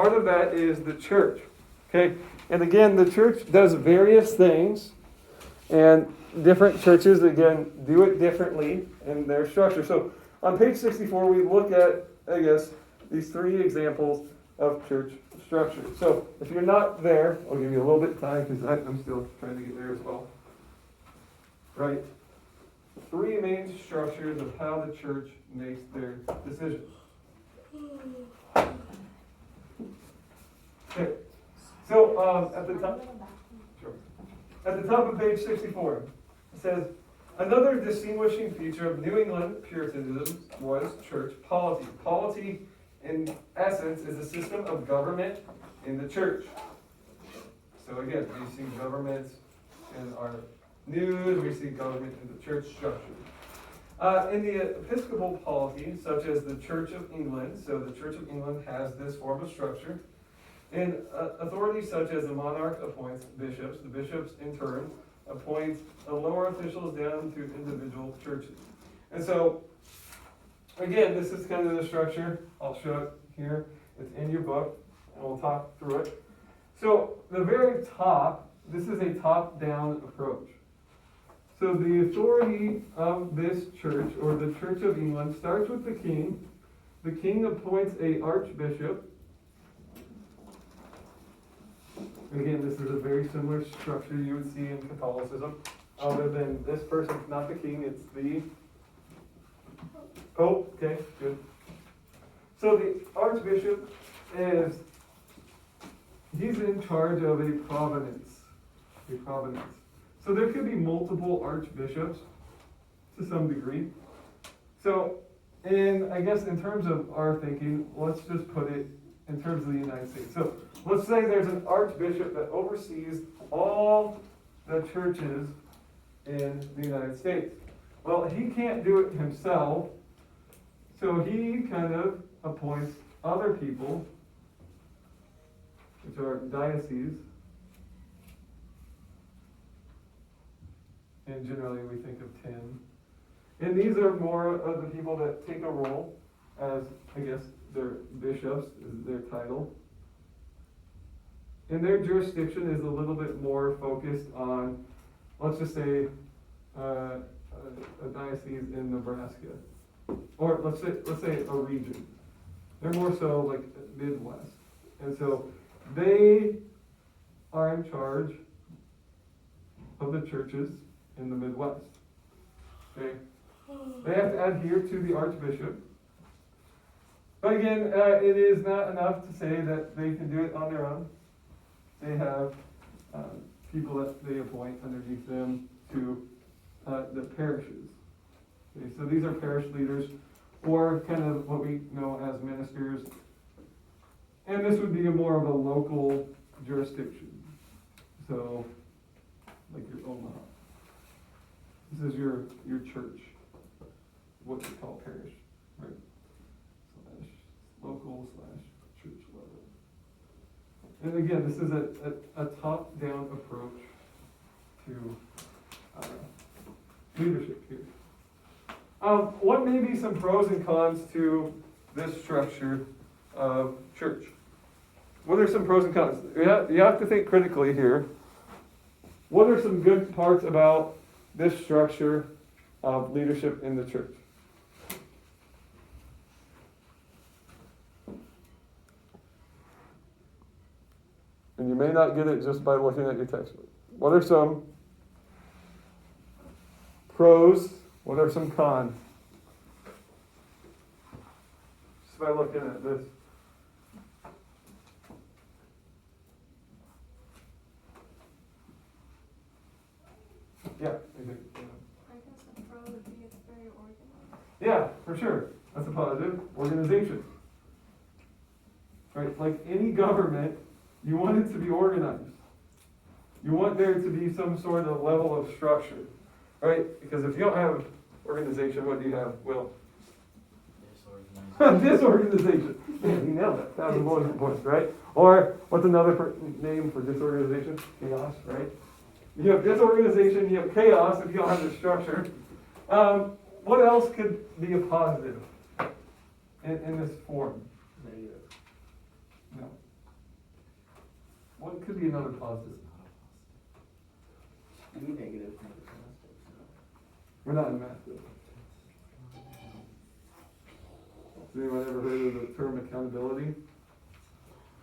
Part of that is the church. Okay? And again, the church does various things, and different churches, again, do it differently in their structure. So on page 64, we look at, I guess, these three examples of church structure. So if you're not there, I'll give you a little bit of time because I'm still trying to get there as well. Right? Three main structures of how the church makes their decisions. Okay. So at the top of page 64, it says, another distinguishing feature of New England Puritanism was church polity. Polity, in essence, is a system of government in the church. So again, we see governments in our news, we see government in the church structure. In the Episcopal polity, such as the Church of England, so the Church of England has this form of structure, and authorities such as the monarch appoints bishops, the bishops in turn appoint lower officials down to individual churches. And so, again, this is kind of the structure. I'll show it here. It's in your book, and we'll talk through it. So, the very top, this is a top-down approach. So the authority of this church, or the Church of England, starts with the king. The king appoints an archbishop. Again, this is a very similar structure you would see in Catholicism. Other than this person's not the king, it's the Pope. Okay, good. So the archbishop he's in charge of a province. A province. So there could be multiple archbishops to some degree. So, I guess in terms of our thinking, let's just put it in terms of the United States. So let's say there's an archbishop that oversees all the churches in the United States. Well, he can't do it himself, so he kind of appoints other people, which are dioceses. And generally we think of 10. And these are more of the people that take a role as, I guess, their bishops is their title. And their jurisdiction is a little bit more focused on, let's just say, a diocese in Nebraska. Or let's say a region. They're more so like Midwest. And so they are in charge of the churches in the Midwest. Okay? They have to adhere to the archbishop. But again, it is not enough to say that they can do it on their own. They have people that they appoint underneath them to the parishes. Okay? So these are parish leaders, or kind of what we know as ministers. And this would be more of a local jurisdiction. So, like your Omaha. This is your church, what you call parish, right? /local/church level. And again, this is a top-down approach to leadership here. What may be some pros and cons to this structure of church? What are some pros and cons? You have to think critically here. What are some good parts about this structure of leadership in the church? And you may not get it just by looking at your textbook. What are some pros? What are some cons? Just by looking at this. Yeah, I think. I guess the pro would be it's very organized. Yeah, for sure. That's a positive. Organization. Right? Like any government, you want it to be organized. You want there to be some sort of level of structure. Right? Because if you don't have organization, what do you have, Will? Disorganization. Yeah, you nailed it. 1,000 bonus points, right? Or what's another name for disorganization? Chaos, right? You have disorganization, you have chaos if you don't have the structure. What else could be a positive in this form? Negative. No. could be another positive? Be negative, make it positive. We're not in math though. Has anyone ever heard of the term accountability?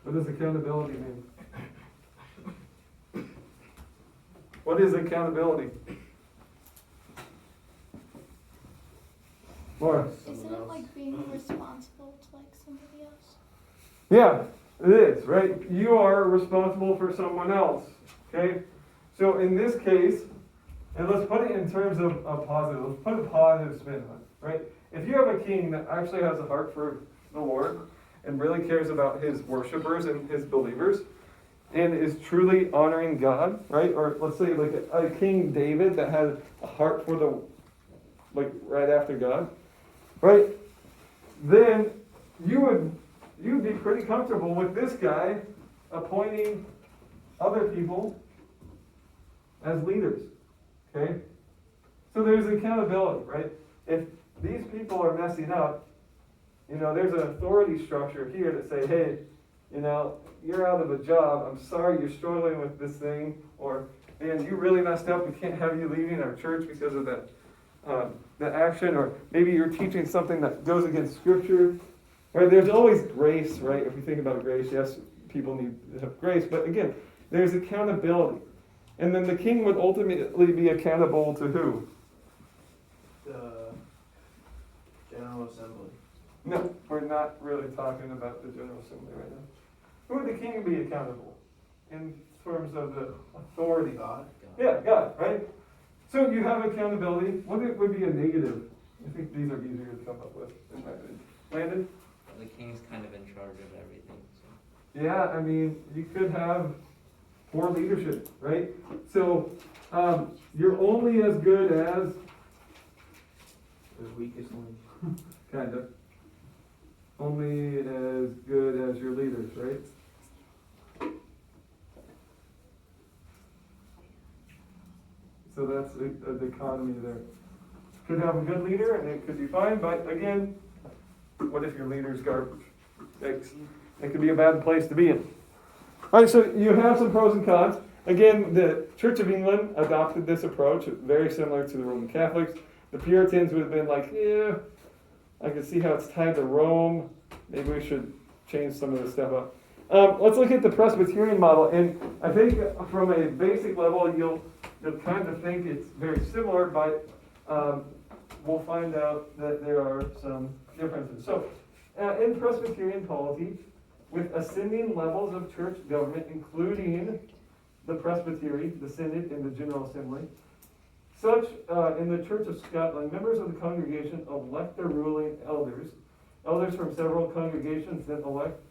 What does accountability mean? What is accountability? Laura? Isn't it like being responsible to like somebody else? Yeah, it is, right? You are responsible for someone else, okay? So in this case, and let's put it in terms of a positive, let's put a positive spin on it, right? If you have a king that actually has a heart for the Lord and really cares about his worshipers and his believers and is truly honoring God, right? Or let's say like a King David that had a heart for the, like right after God, right? Then you'd be pretty comfortable with this guy appointing other people as leaders, okay? So there's accountability, right? If these people are messing up, there's an authority structure here to say, hey, you're out of a job. I'm sorry you're struggling with this thing. Or, man, you really messed up. We can't have you leading our church because of that action. Or maybe you're teaching something that goes against Scripture. Right? There's always grace, right? If we think about grace, yes, people need to have grace. But again, there's accountability. And then the king would ultimately be accountable to who? The General Assembly. No, we're not really talking about the General Assembly right now. Who would the king be accountable in terms of the authority? God. Yeah, God, right? So you have accountability. What would be a negative? I think these are easier to come up with, in my opinion. Landon? The king's kind of in charge of everything. So. Yeah, I mean, you could have poor leadership, right? So you're only as good as, The weakest link. kind of, only as good as your leaders, right? So that's a dichotomy there. Could have a good leader and it could be fine, but again, what if your leader's garbage? It could be a bad place to be in. All right, so you have some pros and cons. Again, the Church of England adopted this approach, very similar to the Roman Catholics. The Puritans would have been like, yeah, I can see how it's tied to Rome. Maybe we should change some of this stuff up. Let's look at the Presbyterian model. And I think from a basic level, you'll kind of think it's very similar, but we'll find out that there are some differences. So in Presbyterian polity, with ascending levels of church government, including the presbytery, the synod, and the General Assembly, such in the Church of Scotland, members of the congregation elect their ruling elders. Elders from several congregations then elect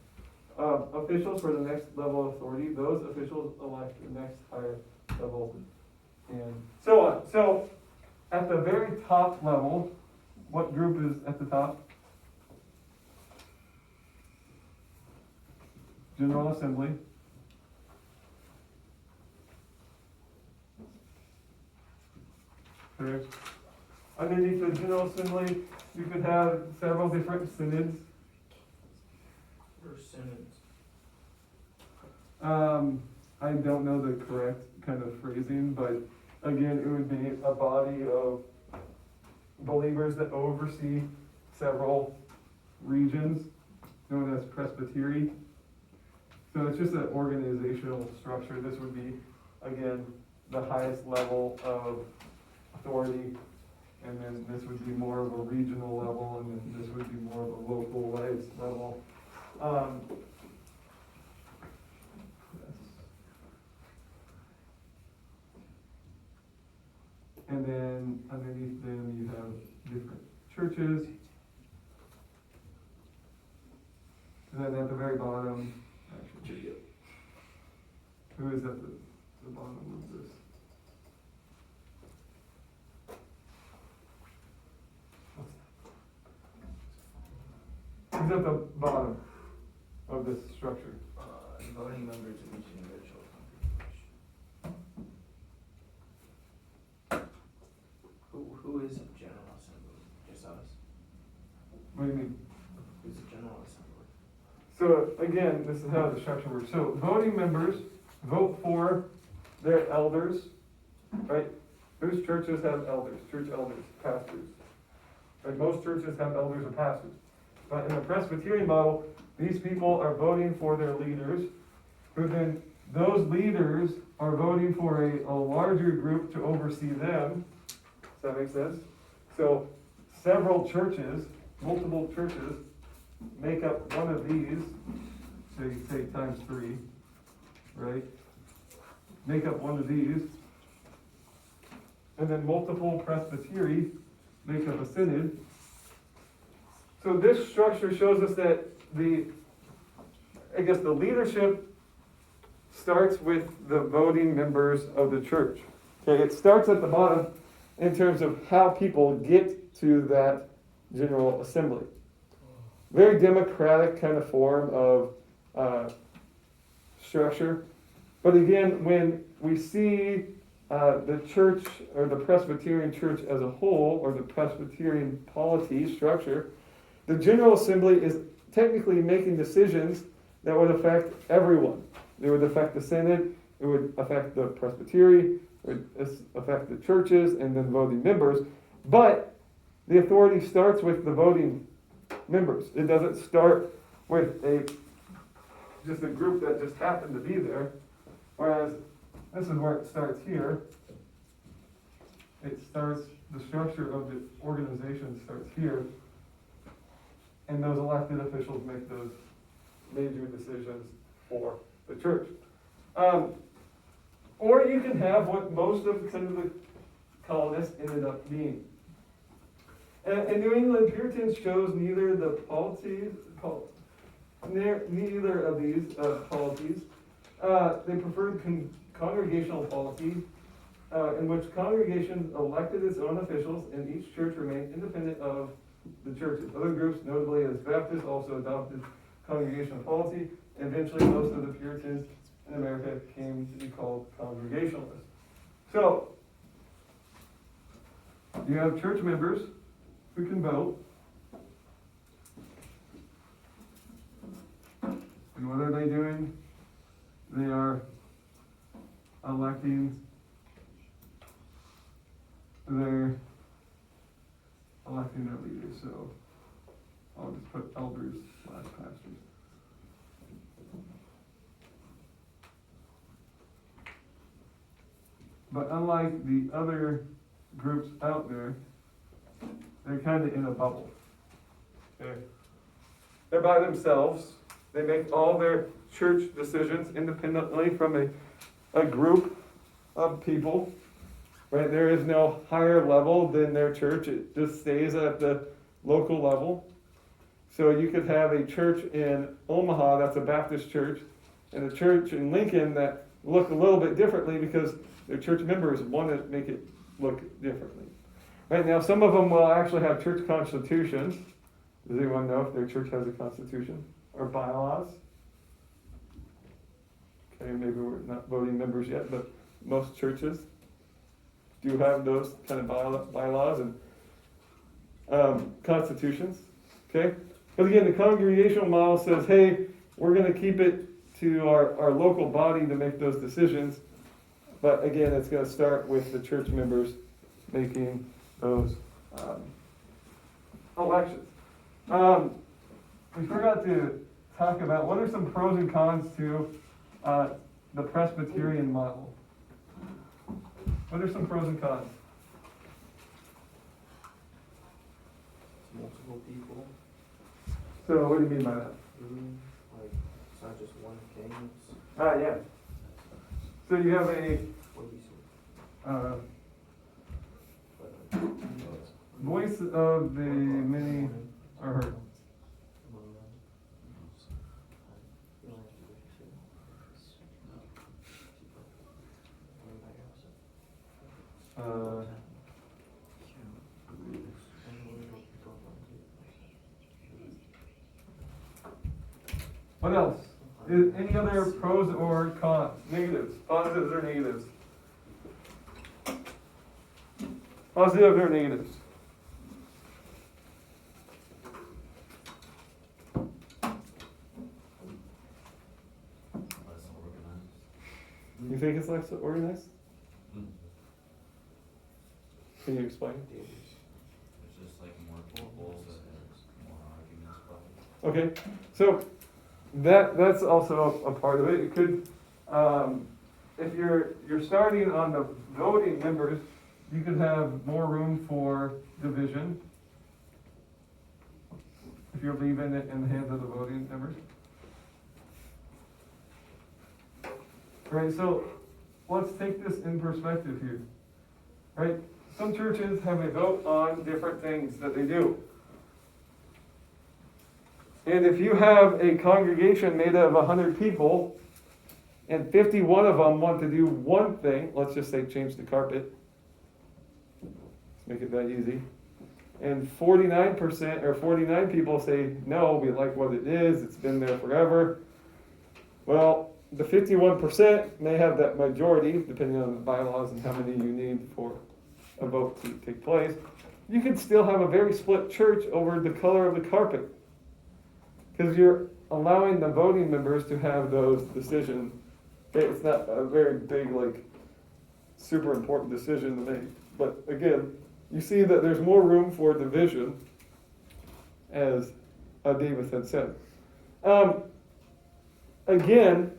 officials for the next level of authority. Those officials elect the next higher level, and so on. So at the very top level, what group is at the top? General Assembly. Okay. Underneath the General Assembly, you could have several different synods. Or synods. I don't know the correct kind of phrasing, but again, it would be a body of believers that oversee several regions, known as presbytery. So it's just an organizational structure. This would be, again, the highest level of authority, and then this would be more of a regional level, and then this would be more of a localized level. And then underneath them you have different churches. And then at the very bottom, actually, who is at the bottom of this? Who's at the bottom of this structure? Voting members of each individual congregation. Who is a General Assembly? Just us? What do you mean? Who's a General Assembly? So again, this is how the structure works. So voting members, vote for their elders, right? Whose churches have elders, church elders, pastors? Right? Most churches have elders or pastors. But in the Presbyterian model, these people are voting for their leaders, who then, those leaders are voting for a larger group to oversee them. Does that make sense? So, several churches, multiple churches, make up one of these, so you say times 3, right? Make up one of these. And then multiple presbytery make up a synod. So this structure shows us that the leadership starts with the voting members of the church. Okay, it starts at the bottom in terms of how people get to that general assembly. Very democratic kind of form of structure. But again, when we see the church or the Presbyterian church as a whole, or the Presbyterian polity structure, the General Assembly is technically making decisions that would affect everyone. It would affect the Synod, it would affect the Presbytery, it would affect the churches, and then voting members. But the authority starts with the voting members. It doesn't start with just a group that just happened to be there. Whereas this is where it starts here. The structure of the organization starts here. And those elected officials make those major decisions for the church. Or you can have what most of the colonists ended up being. And New England Puritans chose neither the polities, neither of these polities. They preferred congregational polity, in which congregations elected its own officials, and each church remained independent of the churches. Other groups, notably as Baptists, also adopted congregational polity. Eventually, most of the Puritans in America came to be called Congregationalists. So, you have church members who can vote. And what are they doing? They are electing their leaders. So I'll just put elders / pastors. But unlike the other groups out there, they're kind of in a bubble. Okay? They're by themselves. They make all their church decisions independently from a group of people. Right? There is no higher level than their church. It just stays at the local level. So you could have a church in Omaha that's a Baptist church, and a church in Lincoln that look a little bit differently because their church members want to make it look differently. Right now, some of them will actually have church constitutions. Does anyone know if their church has a constitution or bylaws? Okay, maybe we're not voting members yet, but most churches do have those kind of bylaws and constitutions. Okay, but again, the congregational model says, hey, we're going to keep it to our local body to make those decisions. But again, it's going to start with the church members making those elections. We forgot to talk about what are some pros and cons to the Presbyterian model. What are some pros and cons? Multiple people. So what do you mean by that? Like, it's not just one king. Yeah. So you have a What do you say? voice of the many are heard. What else? Any other pros or cons? Negatives. Positives or negatives? Positives or negatives? Less organized. You think it's less organized? Mm. Can you explain? It's just like more goals and more arguments probably. Okay, so that's also a part of it. It could, if you're starting on the voting members, you could have more room for division if you're leaving it in the hands of the voting members. Right, so let's take this in perspective here. Right, some churches have a vote on different things that they do. And if you have a congregation made of 100 people, and 51 of them want to do one thing, let's just say change the carpet. Let's make it that easy. And 49% or 49 people say, no, we like what it is, it's been there forever. Well, the 51% may have that majority, depending on the bylaws and how many you need for a vote to take place. You can still have a very split church over the color of the carpet. Because you're allowing the voting members to have those decisions. It's not a very big, like, super important decision to make. But again, you see that there's more room for division, as David had said. Again,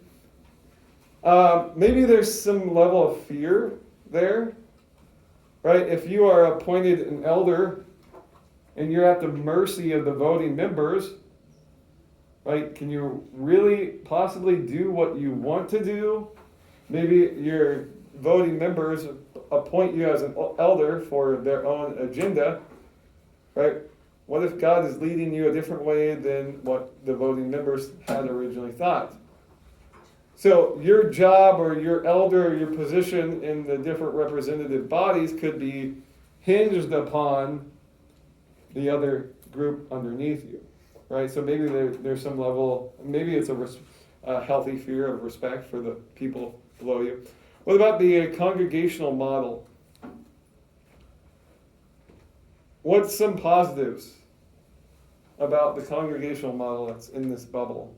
maybe there's some level of fear there, right? If you are appointed an elder and you're at the mercy of the voting members, right? Can you really possibly do what you want to do? Maybe your voting members appoint you as an elder for their own agenda, right? What if God is leading you a different way than what the voting members had originally thought? So your job or your elder or your position in the different representative bodies could be hinged upon the other group underneath you. Right, so maybe there's some level, maybe it's a healthy fear of respect for the people below you. What about the congregational model? What's some positives about the congregational model that's in this bubble?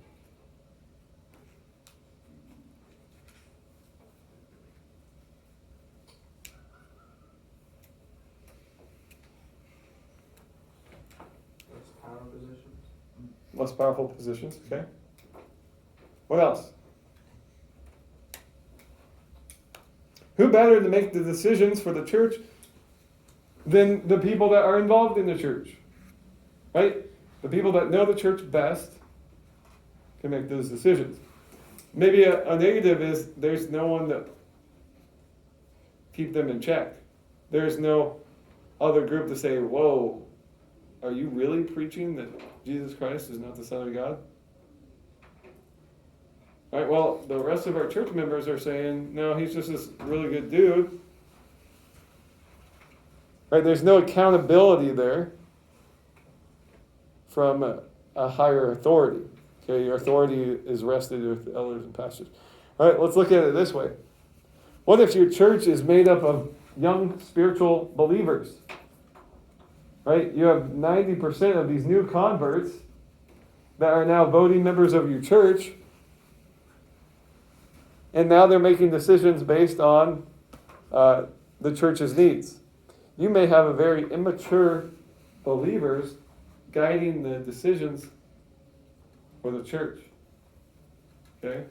Less power positions. Less powerful positions, okay. What else? Who better to make the decisions for the church than the people that are involved in the church? Right? The people that know the church best can make those decisions. Maybe a negative is there's no one to keep them in check. There's no other group to say, whoa, are you really preaching that Jesus Christ is not the Son of God? All right, well, the rest of our church members are saying, no, he's just this really good dude. Right, there's no accountability there from a higher authority. Okay, your authority is rested with the elders and pastors. All right, let's look at it this way. What if your church is made up of young spiritual believers? Right? You have 90% of these new converts that are now voting members of your church. And now they're making decisions based on the church's needs. You may have a very immature believers guiding the decisions for the church. Okay?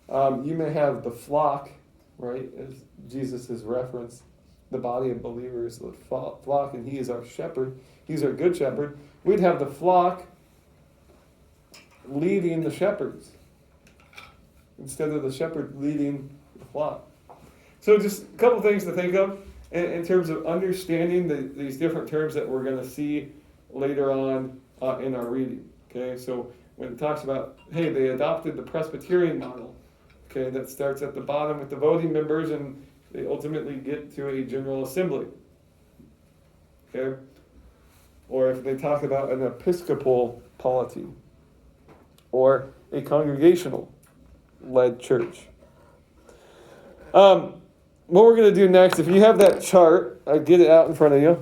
You may have the flock, right? As Jesus has referenced. The body of believers, the flock, and he is our shepherd. He's our good shepherd. We'd have the flock leading the shepherds instead of the shepherd leading the flock. So just a couple things to think of in terms of understanding these different terms that we're going to see later on in our reading. Okay, so when it talks about, hey, they adopted the Presbyterian model, okay, that starts at the bottom with the voting members and they ultimately get to a general assembly. Okay? Or if they talk about an episcopal polity or a congregational led church. What we're going to do next, if you have that chart, I get it out in front of you.